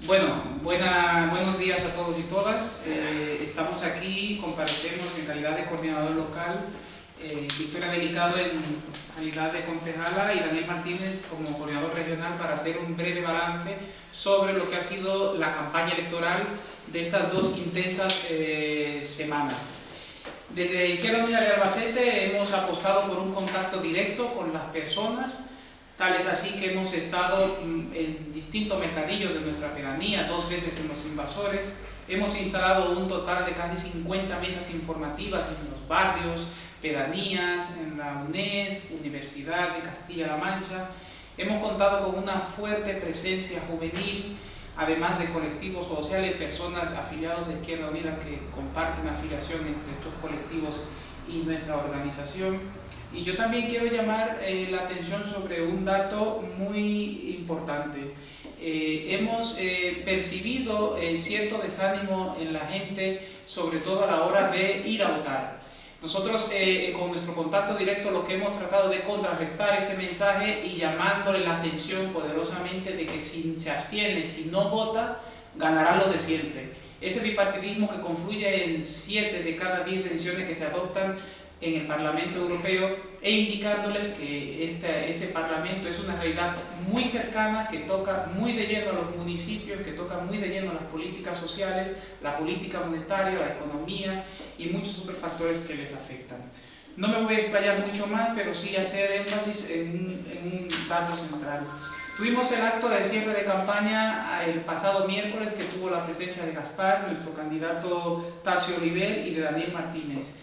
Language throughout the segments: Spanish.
Buenos días a todos y todas. Estamos aquí, comparecemos en calidad de coordinador local, Victoria Delicado en calidad de concejala y Daniel Martínez como coordinador regional para hacer un breve balance sobre lo que ha sido la campaña electoral de estas dos intensas semanas. Desde Izquierda Unida de Albacete hemos apostado por un contacto directo con las personas. Tal es así que hemos estado en distintos mercadillos de nuestra pedanía, 2 veces en Los Invasores. Hemos instalado un total de casi 50 mesas informativas en los barrios, pedanías, en la UNED, Universidad de Castilla-La Mancha. Hemos contado con una fuerte presencia juvenil, además de colectivos sociales, personas afiliados a Izquierda Unida que comparten afiliación entre estos colectivos y nuestra organización. Y yo también quiero llamar la atención sobre un dato muy importante. Hemos percibido cierto desánimo en la gente, sobre todo a la hora de ir a votar. Nosotros con nuestro contacto directo lo que hemos tratado de contrarrestar ese mensaje y llamándole la atención poderosamente de que si se abstiene, si no vota, ganarán los de siempre. Ese bipartidismo que confluye en 7 de cada 10 decisiones que se adoptan en el Parlamento Europeo, e indicándoles que este Parlamento es una realidad muy cercana, que toca muy de lleno a los municipios, que toca muy de lleno a las políticas sociales, la política monetaria, la economía y muchos otros factores que les afectan. No me voy a explayar mucho más, pero sí hacer énfasis en un dato central. Tuvimos el acto de cierre de campaña el pasado miércoles, que tuvo la presencia de Gaspar, nuestro candidato Tacio Oliver, y de Daniel Martínez.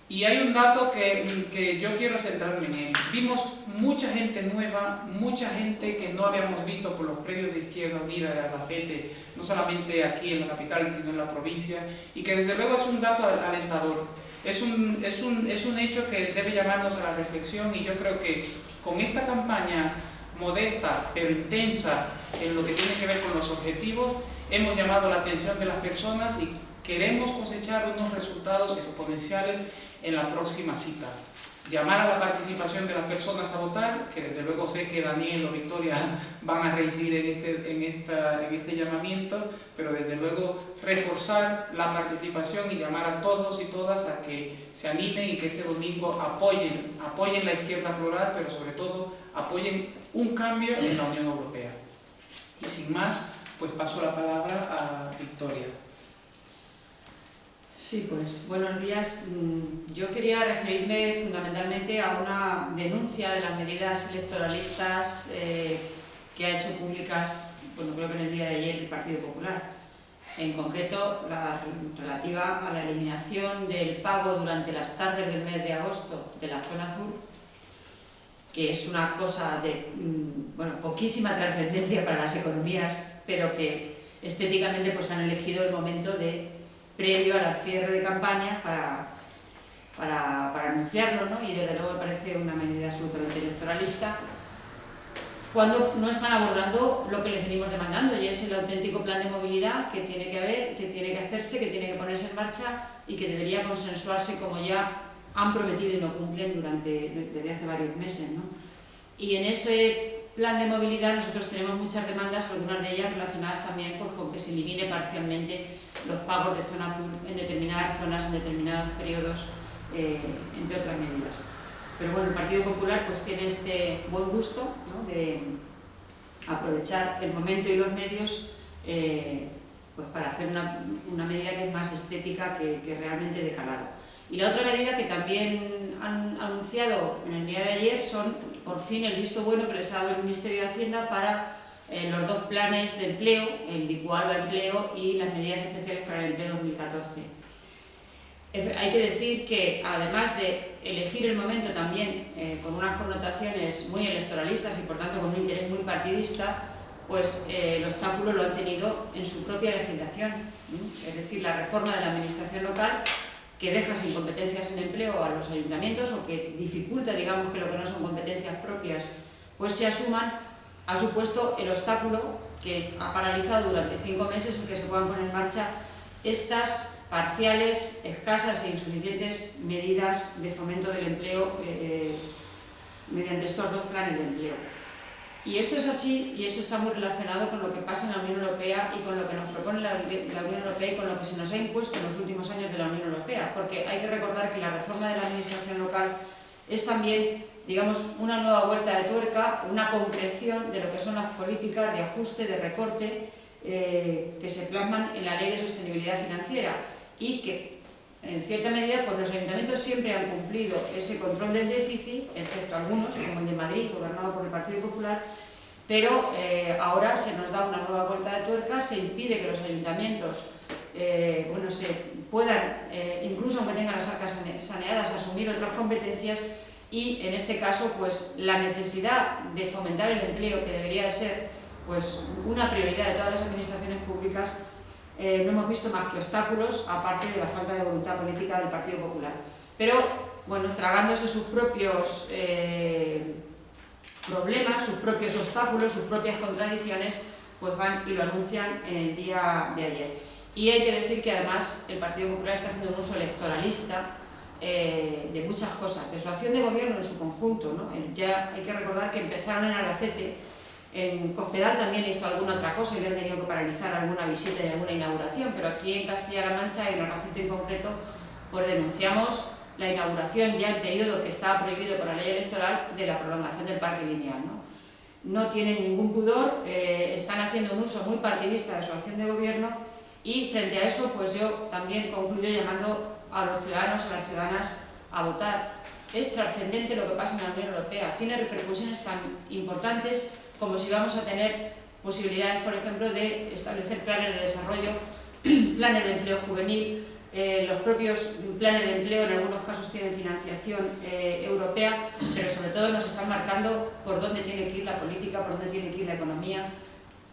Y hay un dato que yo quiero centrarme en él. Vimos mucha gente nueva, mucha gente que no habíamos visto por los predios de Izquierda Unida de Albacete, no solamente aquí en la capital, sino en la provincia, y que desde luego es un dato alentador. Es un hecho que debe llamarnos a la reflexión, y yo creo que con esta campaña modesta pero intensa en lo que tiene que ver con los objetivos, hemos llamado la atención de las personas y queremos cosechar unos resultados exponenciales en la próxima cita. Llamar a la participación de las personas a votar, que desde luego sé que Daniel o Victoria van a reincidir en este llamamiento, pero desde luego reforzar la participación y llamar a todos y todas a que se animen y que este domingo apoyen la izquierda plural, pero sobre todo apoyen un cambio en la Unión Europea. Y sin más, pues paso la palabra a Victoria. Sí, pues buenos días. Yo quería referirme fundamentalmente a una denuncia de las medidas electoralistas que ha hecho públicas, creo que en el día de ayer, el Partido Popular. En concreto, la relativa a la eliminación del pago durante las tardes del mes de agosto de la zona azul, que es una cosa de poquísima trascendencia para las economías, pero que estéticamente pues han elegido el momento previo al cierre de campaña para anunciarlo, ¿no? Y desde luego me parece una medida absolutamente electoralista, cuando no están abordando lo que les venimos demandando, y es el auténtico plan de movilidad que tiene que haber, que tiene que hacerse, que tiene que ponerse en marcha y que debería consensuarse, como ya han prometido y no cumplen desde hace varios meses, ¿no? Y en ese plan de movilidad nosotros tenemos muchas demandas, algunas de ellas relacionadas también con que se elimine parcialmente los pagos de zona azul en determinadas zonas, en determinados periodos, entre otras medidas. Pero bueno, el Partido Popular pues tiene este buen gusto, ¿no?, de aprovechar el momento y los medios pues para hacer una medida que es más estética que realmente de calado. Y la otra medida que también han anunciado en el día de ayer son, por fin, el visto bueno que les ha dado el Ministerio de Hacienda para los 2 planes de empleo, el Dicualba Empleo y las medidas especiales para el empleo 2014. Hay que decir que, además de elegir el momento también con unas connotaciones muy electoralistas y por tanto con un interés muy partidista, pues el obstáculo lo han tenido en su propia legislación, es decir, la reforma de la administración local, que deja sin competencias en empleo a los ayuntamientos o que dificulta, digamos, que lo que no son competencias propias pues se asuman, ha supuesto el obstáculo que ha paralizado durante 5 meses el que se puedan poner en marcha estas parciales, escasas e insuficientes medidas de fomento del empleo mediante estos 2 planes de empleo. Y esto es así, y esto está muy relacionado con lo que pasa en la Unión Europea y con lo que nos propone la Unión Europea y con lo que se nos ha impuesto en los últimos años de la Unión Europea, porque hay que recordar que la reforma de la administración local es también, digamos, una nueva vuelta de tuerca, una concreción de lo que son las políticas de ajuste, de recorte, que se plasman en la Ley de Sostenibilidad Financiera y que, en cierta medida, pues los ayuntamientos siempre han cumplido ese control del déficit, excepto algunos, como el de Madrid, gobernado por el Partido Popular, pero ahora se nos da una nueva vuelta de tuerca, se impide que los ayuntamientos se puedan, incluso aunque tengan las arcas saneadas, asumir otras competencias y, en este caso, pues la necesidad de fomentar el empleo, que debería de ser pues una prioridad de todas las administraciones públicas, no hemos visto más que obstáculos, aparte de la falta de voluntad política del Partido Popular. Pero, bueno, tragándose sus propios problemas, sus propios obstáculos, sus propias contradicciones, pues van y lo anuncian en el día de ayer. Y hay que decir que además el Partido Popular está haciendo un uso electoralista de muchas cosas, de su acción de gobierno en su conjunto, ¿no? Ya hay que recordar que empezaron en Albacete. En Cospedal también hizo alguna otra cosa y han tenido que paralizar alguna visita y alguna inauguración, pero aquí en Castilla-La Mancha, en Albacete en concreto, pues denunciamos la inauguración ya en periodo que estaba prohibido por la ley electoral de la prolongación del parque lineal, no tienen ningún pudor, están haciendo un uso muy partidista de su acción de gobierno y frente a eso pues yo también concluyo llamando a los ciudadanos y a las ciudadanas a votar. Es trascendente lo que pasa en la Unión Europea, tiene repercusiones tan importantes como si vamos a tener posibilidades, por ejemplo, de establecer planes de desarrollo, planes de empleo juvenil. Los propios planes de empleo en algunos casos tienen financiación europea, pero sobre todo nos están marcando por dónde tiene que ir la política, por dónde tiene que ir la economía,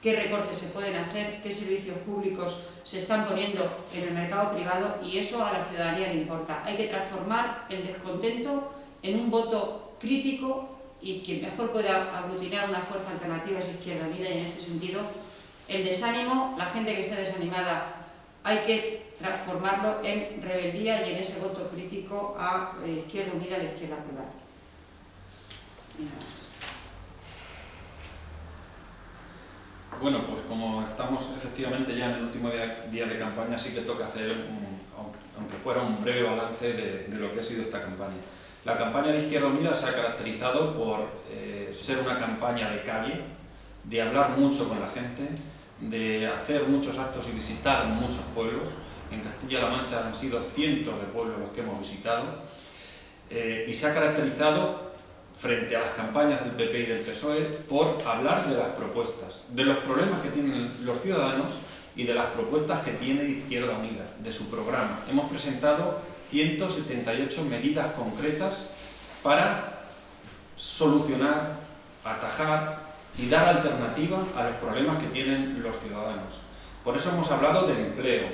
qué recortes se pueden hacer, qué servicios públicos se están poniendo en el mercado privado, y eso a la ciudadanía le importa. Hay que transformar el descontento en un voto crítico, y quien mejor puede aglutinar una fuerza alternativa es Izquierda Unida, y en este sentido el desánimo, la gente que está desanimada, hay que transformarlo en rebeldía y en ese voto crítico a Izquierda Unida, a la izquierda plural. Y nada más. Bueno, pues como estamos efectivamente ya en el último día de campaña, sí que toca hacer, aunque fuera un breve balance de lo que ha sido esta campaña. La campaña de Izquierda Unida se ha caracterizado por ser una campaña de calle, de hablar mucho con la gente, de hacer muchos actos y visitar muchos pueblos. En Castilla-La Mancha han sido cientos de pueblos los que hemos visitado, y se ha caracterizado frente a las campañas del PP y del PSOE por hablar de las propuestas, de los problemas que tienen los ciudadanos y de las propuestas que tiene Izquierda Unida, de su programa. Hemos presentado 178 medidas concretas para solucionar, atajar y dar alternativa a los problemas que tienen los ciudadanos. Por eso hemos hablado de empleo,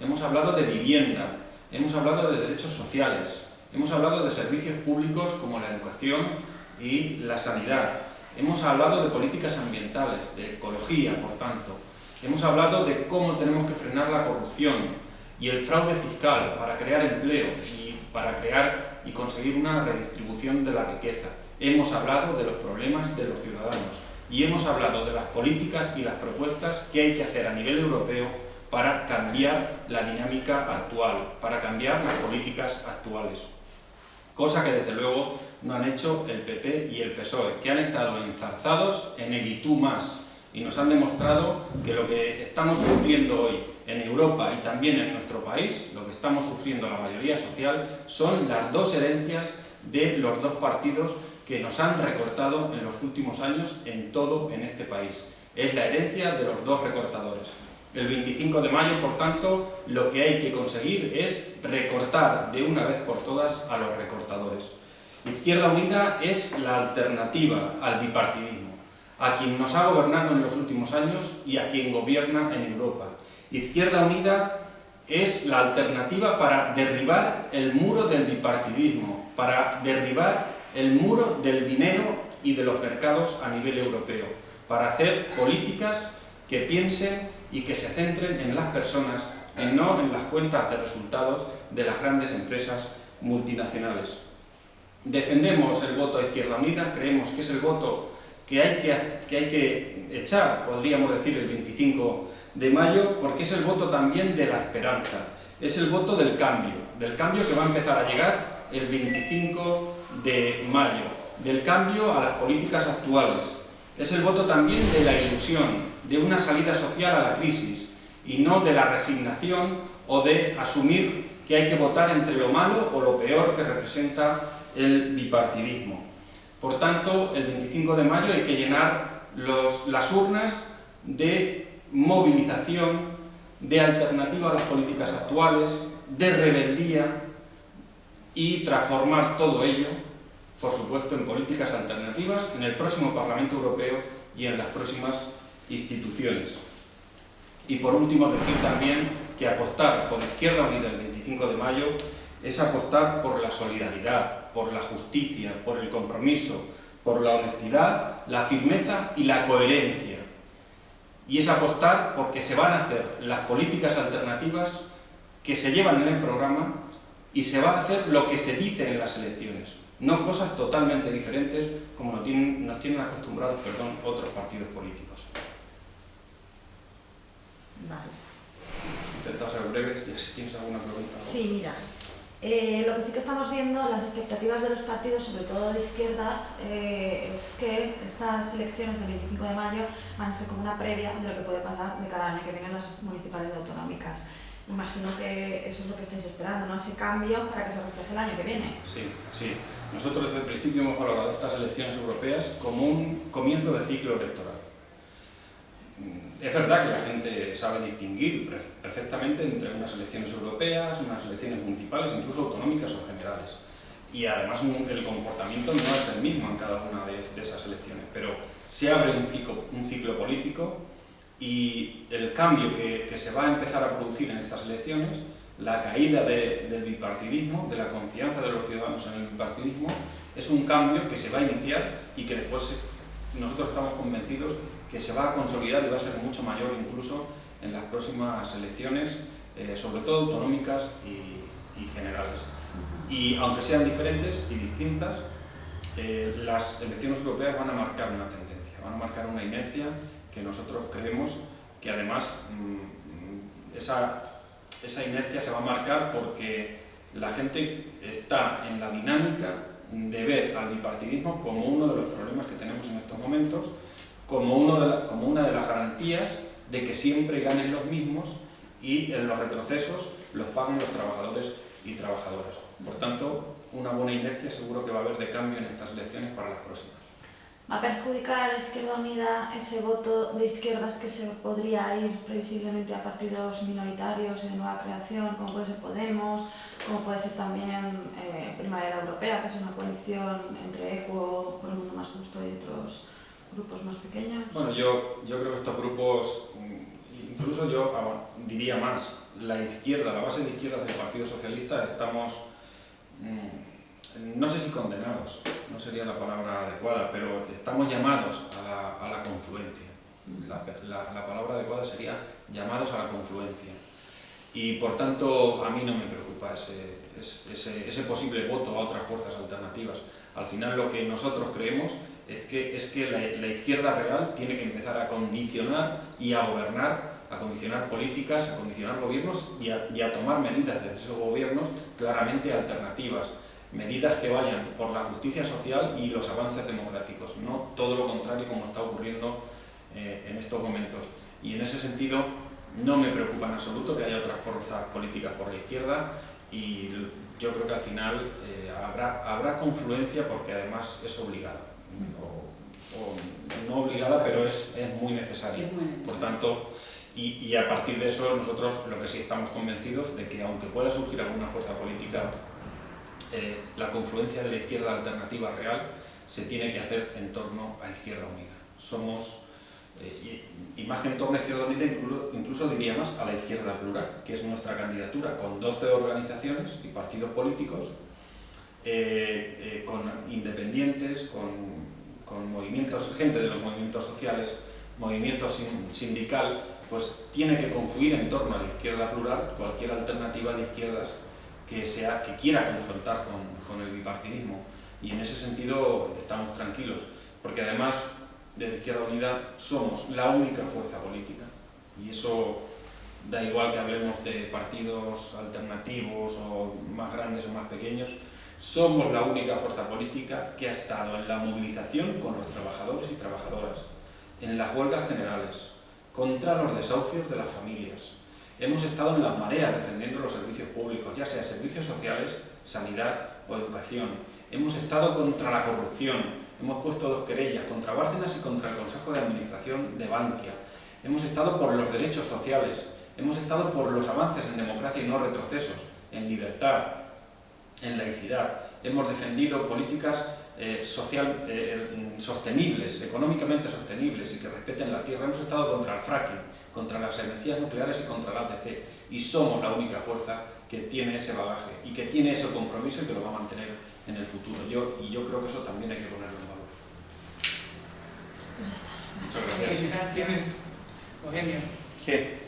hemos hablado de vivienda, hemos hablado de derechos sociales, hemos hablado de servicios públicos como la educación y la sanidad, hemos hablado de políticas ambientales, de ecología, por tanto, hemos hablado de cómo tenemos que frenar la corrupción y el fraude fiscal para crear empleo y para crear y conseguir una redistribución de la riqueza. Hemos hablado de los problemas de los ciudadanos y hemos hablado de las políticas y las propuestas que hay que hacer a nivel europeo para cambiar la dinámica actual, para cambiar las políticas actuales. Cosa que desde luego no han hecho el PP y el PSOE, que han estado enzarzados en el y tú más, y nos han demostrado que lo que estamos sufriendo hoy en Europa y también en nuestro país, lo que estamos sufriendo la mayoría social, son las dos herencias de los dos partidos que nos han recortado en los últimos años en todo en este país. Es la herencia de los dos recortadores. El 25 de mayo, por tanto, lo que hay que conseguir es recortar de una vez por todas a los recortadores. Izquierda Unida es la alternativa al bipartidismo, a quien nos ha gobernado en los últimos años y a quien gobierna en Europa. Izquierda Unida es la alternativa para derribar el muro del bipartidismo, para derribar el muro del dinero y de los mercados a nivel europeo, para hacer políticas que piensen y que se centren en las personas y no en las cuentas de resultados de las grandes empresas multinacionales. Defendemos el voto a Izquierda Unida, creemos que es el voto que hay que echar, podríamos decir, el 25 de mayo, porque es el voto también de la esperanza, es el voto del cambio que va a empezar a llegar el 25 de mayo, del cambio a las políticas actuales. Es el voto también de la ilusión, de una salida social a la crisis, y no de la resignación o de asumir que hay que votar entre lo malo o lo peor que representa el bipartidismo. Por tanto, el 25 de mayo hay que llenar las urnas de movilización, de alternativa a las políticas actuales, de rebeldía, y transformar todo ello, por supuesto, en políticas alternativas en el próximo Parlamento Europeo y en las próximas instituciones. Y por último, decir también que apostar por Izquierda Unida el 25 de mayo es apostar por la solidaridad, por la justicia, por el compromiso, por la honestidad, la firmeza y la coherencia. Y es apostar porque se van a hacer las políticas alternativas que se llevan en el programa y se va a hacer lo que se dice en las elecciones, no cosas totalmente diferentes como nos tienen acostumbrados, otros partidos políticos. Vale. Intento ser breves y si tienes alguna pregunta. Sí, mira. Lo que sí que estamos viendo, las expectativas de los partidos, sobre todo de izquierdas, es que estas elecciones del 25 de mayo van a ser como una previa de lo que puede pasar de cada año que vienen las municipales y autonómicas. Imagino que eso es lo que estáis esperando, ¿no? Ese cambio para que se refleje el año que viene. Sí, sí. Nosotros desde el principio hemos valorado estas elecciones europeas como un comienzo de ciclo electoral. Es verdad que la gente sabe distinguir perfectamente entre unas elecciones europeas, unas elecciones municipales, incluso autonómicas o generales. Y además el comportamiento no es el mismo en cada una de esas elecciones, pero se abre un ciclo político y el cambio que se va a empezar a producir en estas elecciones, la caída del bipartidismo, de la confianza de los ciudadanos en el bipartidismo, es un cambio que se va a iniciar y que después nosotros estamos convencidos que se va a consolidar y va a ser mucho mayor incluso en las próximas elecciones, sobre todo autonómicas y generales. Y aunque sean diferentes y distintas, las elecciones europeas van a marcar una tendencia, van a marcar una inercia que nosotros creemos que además esa inercia se va a marcar porque la gente está en la dinámica de ver al bipartidismo como uno de los problemas que tenemos en estos momentos, como una de las garantías de que siempre ganen los mismos y en los retrocesos los paguen los trabajadores y trabajadoras. Por tanto, una buena inercia seguro que va a haber de cambio en estas elecciones para las próximas. ¿Va a perjudicar a la Izquierda Unida ese voto de izquierdas que se podría ir previsiblemente a partidos minoritarios de nueva creación, como puede ser Podemos, como puede ser también Primavera Europea, que es una coalición entre ECO, Por un Mundo Más Justo y otros grupos más pequeños? Bueno, yo creo que estos grupos, incluso yo diría más, la base de izquierdas del Partido Socialista estamos, no sé si condenados, no sería la palabra adecuada, pero estamos llamados a la confluencia. La palabra adecuada sería llamados a la confluencia. Y por tanto, a mí no me preocupa ese posible voto a otras fuerzas alternativas. Al final lo que nosotros creemos es que la izquierda real tiene que empezar a condicionar y a gobernar, a condicionar políticas, a condicionar gobiernos y a tomar medidas desde esos gobiernos claramente alternativas. Medidas que vayan por la justicia social y los avances democráticos, no todo lo contrario como está ocurriendo en estos momentos. Y en ese sentido no me preocupa en absoluto que haya otras fuerzas políticas por la izquierda y yo creo que al final habrá confluencia porque además es obligada, o no obligada, pero es muy necesaria. Por tanto, y a partir de eso nosotros lo que sí estamos convencidos de que aunque pueda surgir alguna fuerza política, la confluencia de la izquierda alternativa real se tiene que hacer en torno a Izquierda Unida. Somos, y más que en torno a Izquierda Unida, incluso diría más a la izquierda plural, que es nuestra candidatura, con 12 organizaciones y partidos políticos, con independientes, con movimientos, gente de los movimientos sociales, movimientos sindical, pues tiene que confluir en torno a la izquierda plural cualquier alternativa de izquierdas que quiera confrontar con el bipartidismo. Y en ese sentido estamos tranquilos, porque además desde Izquierda Unida somos la única fuerza política, y eso da igual que hablemos de partidos alternativos o más grandes o más pequeños, somos la única fuerza política que ha estado en la movilización con los trabajadores y trabajadoras, en las huelgas generales, contra los desahucios de las familias. Hemos estado en las mareas defendiendo los servicios públicos, ya sea servicios sociales, sanidad o educación. Hemos estado contra la corrupción, hemos puesto 2 querellas contra Bárcenas y contra el Consejo de Administración de Bankia. Hemos estado por los derechos sociales, hemos estado por los avances en democracia y no retrocesos, en libertad, en laicidad. Hemos defendido políticas sostenibles, económicamente sostenibles y que respeten la tierra. Hemos estado contra el fracking, contra las energías nucleares y contra la ATC. Y somos la única fuerza que tiene ese bagaje y que tiene ese compromiso y que lo va a mantener en el futuro. Yo creo que eso también hay que ponerlo en valor. Pues ya está. Muchas gracias. Gracias. Eugenio. ¿Qué?